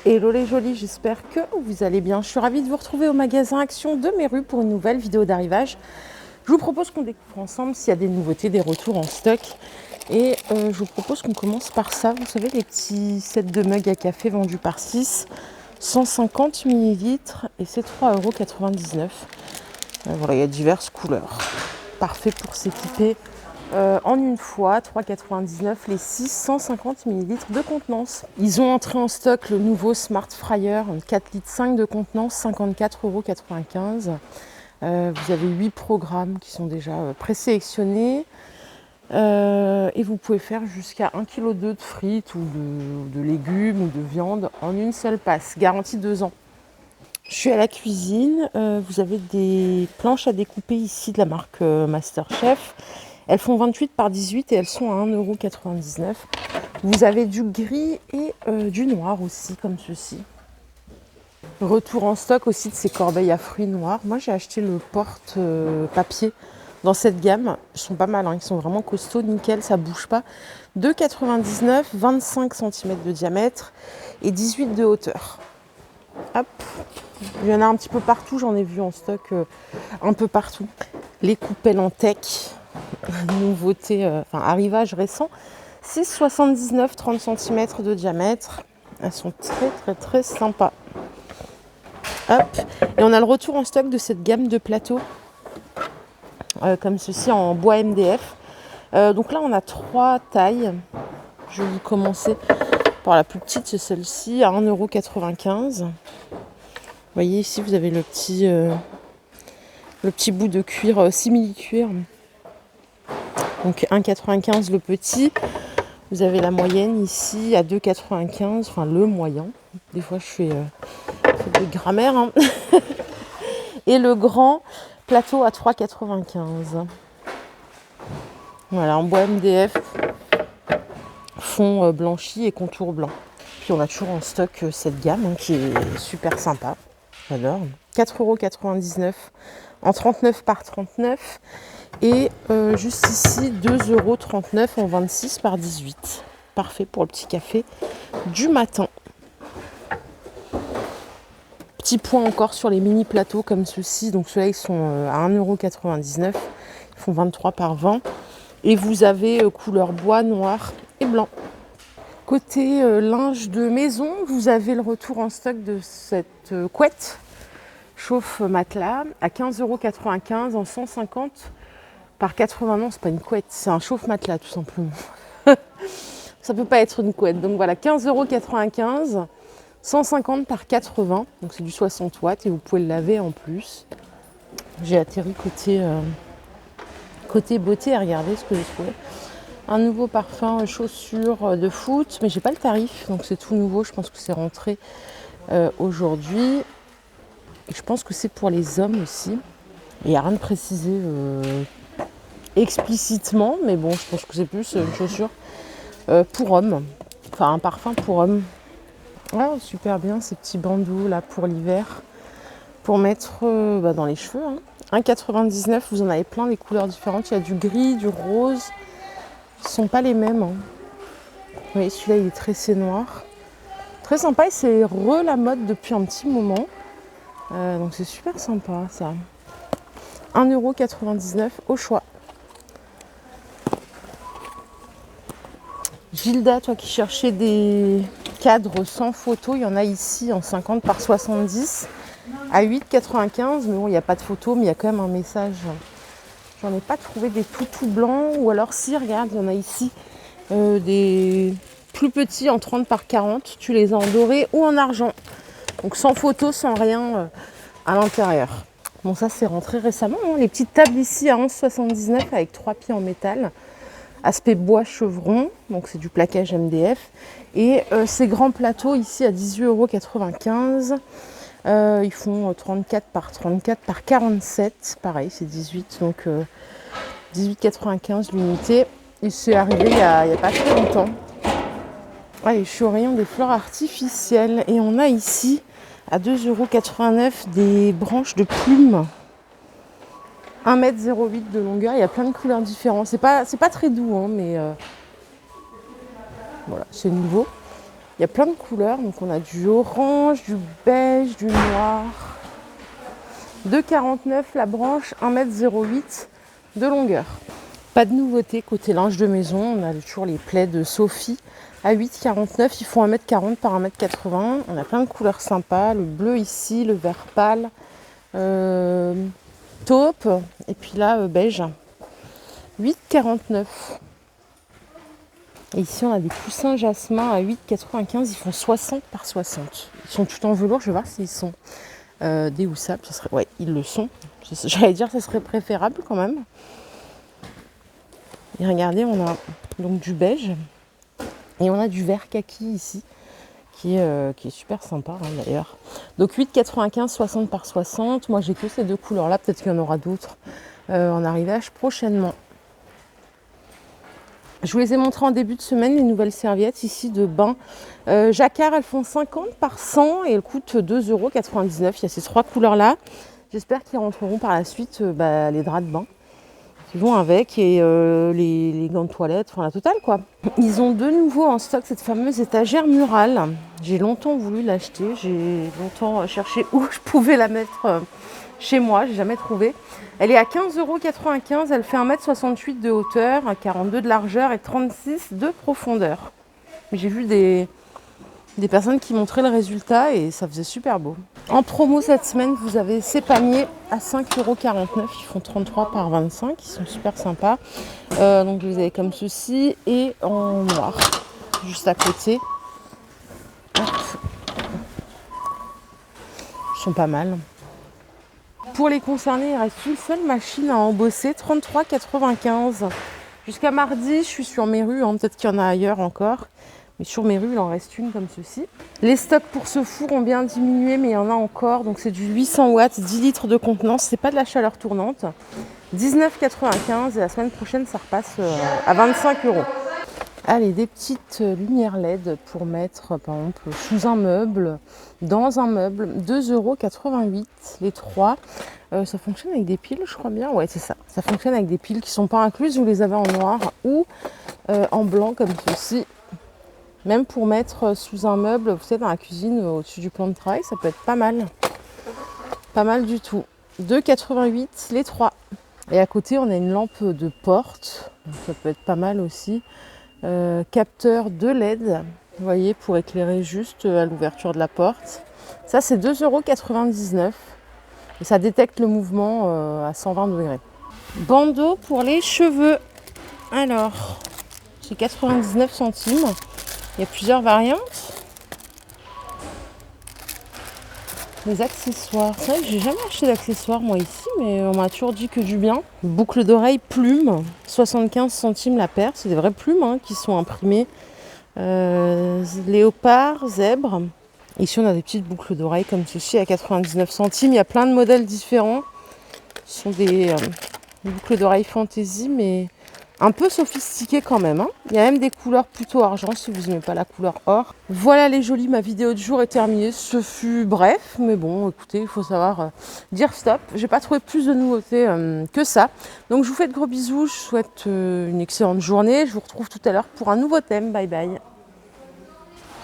Hello les jolis, j'espère que vous allez bien. Je suis ravie de vous retrouver au magasin Action de Méru pour une nouvelle vidéo d'arrivage. Je vous propose qu'on découvre ensemble s'il y a des nouveautés, des retours en stock. Et je vous propose qu'on commence par ça. Vous savez, les petits sets de mugs à café vendus par 6, 150 ml et c'est 3,99 €. Voilà, il y a diverses couleurs. Parfait pour s'équiper en une fois, 3,99 € les 6, 150 ml de contenance. Ils ont entré en stock le nouveau Smart Fryer, 4,5 litres de contenance, 54,95 €. Vous avez 8 programmes qui sont déjà présélectionnés. Et vous pouvez faire jusqu'à 1,2 kg de frites ou de légumes ou de viande en une seule passe. Garantie 2 ans. Je suis à la cuisine. Vous avez des planches à découper ici de la marque Masterchef. Elles font 28 par 18 et elles sont à 1,99 €. Vous avez du gris et du noir aussi, comme ceci. Retour en stock aussi de ces corbeilles à fruits noirs. Moi, j'ai acheté le porte-papier dans cette gamme. Ils sont pas mal, hein. Ils sont vraiment costauds, nickel, ça bouge pas. 2,99 €, 25 cm de diamètre et 18 de hauteur. Hop. Il y en a un petit peu partout, j'en ai vu en stock un peu partout. Les coupelles en tech. Nouveauté, arrivage récent, 6,79 €, 30 cm de diamètre. Elles sont très sympas. Hop. Et on a le retour en stock de cette gamme de plateaux, comme ceci en bois MDF. Donc là, on a 3 tailles. Je vais vous commencer par la plus petite, c'est celle-ci, à 1,95 €. Vous voyez ici, vous avez le petit bout de cuir, simili-cuir. Donc 1,95 € le petit. Vous avez la moyenne ici à 2,95 €, enfin le moyen. Des fois je fais des grammaires. Hein. Et le grand plateau à 3,95 €. Voilà, en bois MDF, fond blanchi et contour blanc. Puis on a toujours en stock cette gamme hein, qui est super sympa. J'adore. 4,99 € en 39 par 39. Et juste ici, 2,39 € en 26 par 18. Parfait pour le petit café du matin. Petit point encore sur les mini plateaux comme ceux-ci. Donc ceux-là, ils sont à 1,99 €. Ils font 23 par 20. Et vous avez couleur bois, noir et blanc. Côté linge de maison, vous avez le retour en stock de cette couette chauffe matelas à 15,95 € en 150 par 80. Non, c'est pas une couette, c'est un chauffe matelas tout simplement. Ça peut pas être une couette. Donc voilà, 15,95 €, 150 par 80. Donc c'est du 60 watts et vous pouvez le laver en plus. J'ai atterri côté beauté, regardez ce que j'ai trouvé. Un nouveau parfum chaussures de foot, mais j'ai pas le tarif, donc c'est tout nouveau. Je pense que c'est rentré aujourd'hui. Et je pense que c'est pour les hommes aussi. Il n'y a rien de précisé explicitement, mais bon, je pense que c'est plus une chaussure pour hommes. Enfin, un parfum pour hommes. Ah, super bien ces petits bandeaux là pour l'hiver. Pour mettre dans les cheveux. Hein. 1,99 €, vous en avez plein, des couleurs différentes. Il y a du gris, du rose. Ce ne sont pas les mêmes. Hein. Vous voyez, celui-là, il est tressé noir. Très sympa et c'est la mode depuis un petit moment. Donc c'est super sympa ça. 1,99 € au choix. Gilda, toi qui cherchais des cadres sans photo, il y en a ici en 50 par 70 à 8,95 €. Mais bon, il n'y a pas de photo, mais il y a quand même un message. J'en ai pas trouvé des tout blancs. Ou alors si, regarde, il y en a ici des plus petits en 30 par 40. Tu les as en doré ou en argent. Donc sans photo, sans rien à l'intérieur. Bon, ça c'est rentré récemment. Hein. Les petites tables ici à 11,79 € avec 3 pieds en métal. Aspect bois chevron, donc c'est du plaquage MDF. Et ces grands plateaux ici à 18,95 €. Ils font 34 par 34 par 47. Pareil, c'est 18, donc 18,95 € l'unité. Et c'est arrivé il n'y a pas très longtemps. Allez, je suis au rayon des fleurs artificielles. Et on a ici à 2,89 € des branches de plumes. 1,08 m de longueur, il y a plein de couleurs différentes. C'est pas très doux, hein, mais voilà, c'est nouveau. Il y a plein de couleurs, donc on a du orange, du beige, du noir. 2,49 la branche, 1,08 m de longueur. Pas de nouveauté côté linge de maison, on a toujours les plaids de Sophie à 8,49, ils font 1,40 m par 1,80 m. On a plein de couleurs sympas, le bleu ici, le vert pâle, taupe, et puis là beige. 8,49. Et ici on a des coussins jasmin à 8,95, ils font 60 par 60. Ils sont tout en velours, je vais voir s'ils sont déhoussables. Ça serait... Ouais, ils le sont. J'allais dire que ça serait préférable quand même. Et regardez, on a donc du beige et on a du vert kaki ici qui est super sympa hein, d'ailleurs. Donc 8,95, 60 par 60. Moi j'ai que ces deux couleurs là, peut-être qu'il y en aura d'autres en arrivage prochainement. Je vous les ai montrées en début de semaine, les nouvelles serviettes ici de bain. Jacquard, elles font 50 par 100 et elles coûtent 2,99 €. Il y a ces trois couleurs-là. J'espère qu'ils rentreront par la suite les draps de bain qui vont avec et les gants de toilette, enfin la totale quoi. Ils ont de nouveau en stock cette fameuse étagère murale. J'ai longtemps voulu l'acheter, j'ai longtemps cherché où je pouvais la mettre chez moi, j'ai jamais trouvé. Elle est à 15,95 €, elle fait 1,68 m de hauteur, 42 de largeur et 36 de profondeur. J'ai vu des personnes qui montraient le résultat et ça faisait super beau. En promo cette semaine, vous avez ces paniers à 5,49 €, ils font 33 par 25, ils sont super sympas. Donc vous les avez comme ceci et en noir, juste à côté. Hop. Ils sont pas mal. Pour les concernés, il reste une seule machine à embosser, 33,95 €. Jusqu'à mardi, je suis sur mes rues, hein, peut-être qu'il y en a ailleurs encore. Mais sur mes rues, il en reste une comme ceci. Les stocks pour ce four ont bien diminué, mais il y en a encore. Donc c'est du 800 watts, 10 litres de contenance. C'est pas de la chaleur tournante. 19,95 € et la semaine prochaine, ça repasse à 25 €. Allez, des petites lumières LED pour mettre, par exemple, sous un meuble, dans un meuble, 2,88 € les trois. Ça fonctionne avec des piles, je crois bien. Ouais, c'est ça. Ça fonctionne avec des piles qui ne sont pas incluses. Vous les avez en noir ou en blanc comme ceci. Même pour mettre sous un meuble, vous savez, dans la cuisine, au-dessus du plan de travail, ça peut être pas mal. Pas mal du tout. 2,88 € les trois. Et à côté, on a une lampe de porte. Donc ça peut être pas mal aussi. Capteur de LED, vous voyez, pour éclairer juste à l'ouverture de la porte. Ça, c'est 2,99 €. Et ça détecte le mouvement à 120 degrés. Bandeau pour les cheveux. Alors, c'est 99 centimes. Il y a plusieurs variantes. Les accessoires. C'est vrai que j'ai jamais acheté d'accessoires moi ici, mais on m'a toujours dit que du bien. Boucle d'oreille plume, 75 centimes la paire. C'est des vraies plumes hein, qui sont imprimées. Léopard, zèbre. Ici on a des petites boucles d'oreilles comme ceci à 99 centimes. Il y a plein de modèles différents. Ce sont des boucles d'oreilles fantaisie, mais un peu sophistiquées quand même. Hein. Il y a même des couleurs plutôt argent si vous n'aimez pas la couleur or. Voilà les jolis, ma vidéo de jour est terminée. Ce fut bref, mais bon, écoutez, il faut savoir dire stop. J'ai pas trouvé plus de nouveautés que ça. Donc je vous fais de gros bisous, je vous souhaite une excellente journée. Je vous retrouve tout à l'heure pour un nouveau thème. Bye bye.